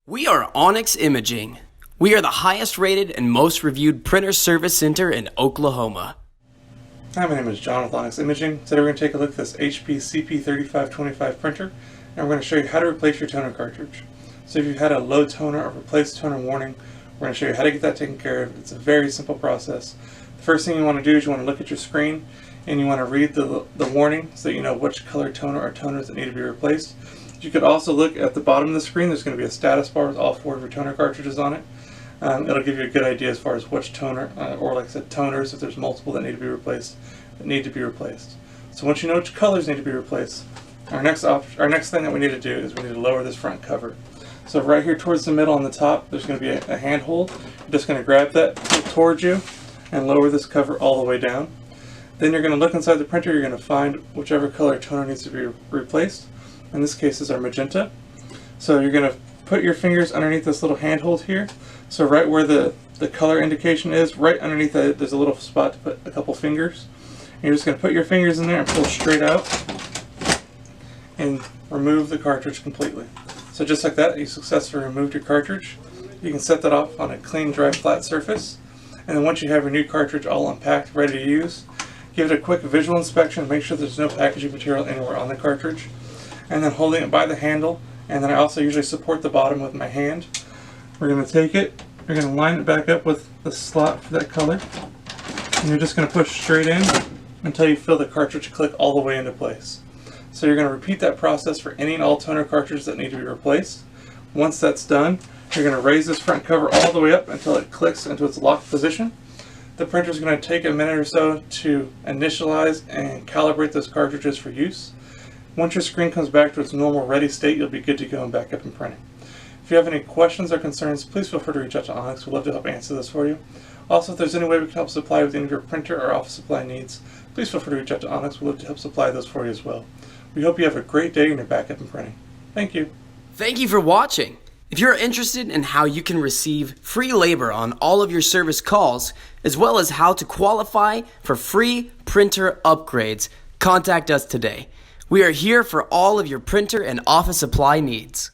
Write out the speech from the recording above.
We are Onyx Imaging. We are the highest rated and most reviewed printer service center in Oklahoma. Hi, my name is John with Onyx Imaging. Today we're going to take a look at this HP CP3525 printer, and we're going to show you how to replace your toner cartridge. So if you've had a low toner or replace toner warning, we're going to show you how to get that taken care of. It's a very simple process. The first thing you want to do is you want to look at your screen and you want to read the warning so that you know which color toner or toners that need to be replaced. You could also look at the bottom of the screen. There's going to be a status bar with all 4 of your toner cartridges on it. It'll give you a good idea as far as which toner, or like I said, toners, if there's multiple that need to be replaced, So once you know which colors need to be replaced, our next thing that we need to do is we need to lower this front cover. So right here towards the middle on the top, there's going to be a handhold. You're just going to grab that towards you and lower this cover all the way down. Then you're going to look inside the printer. You're going to find whichever color toner needs to be replaced. In this case is our magenta. So you're going to put your fingers underneath this little handhold here. So right where the color indication is, right underneath that, there's a little spot to put a couple fingers. And you're just going to put your fingers in there and pull straight out and remove the cartridge completely. So just like that, you successfully removed your cartridge. You can set that off on a clean, dry, flat surface. And then once you have your new cartridge all unpacked, ready to use, give it a quick visual inspection, make sure there's no packaging material anywhere on the cartridge. And then holding it by the handle, and then I also usually support the bottom with my hand. We're going to take it, you're going to line it back up with the slot for that color, and you're just going to push straight in until you feel the cartridge click all the way into place. So you're going to repeat that process for any and all toner cartridges that need to be replaced. Once that's done, you're going to raise this front cover all the way up until it clicks into its locked position. The printer is going to take a minute or so to initialize and calibrate those cartridges for use. Once your screen comes back to its normal ready state, you'll be good to go and back up and printing. If you have any questions or concerns, please feel free to reach out to Onyx. We'd love to help answer this for you. Also, if there's any way we can help supply with any of your printer or office supply needs, please feel free to reach out to Onyx. We'd love to help supply those for you as well. We hope you have a great day and you're back up and printing. Thank you. Thank you for watching. If you're interested in how you can receive free labor on all of your service calls, as well as how to qualify for free printer upgrades, contact us today. We are here for all of your printer and office supply needs.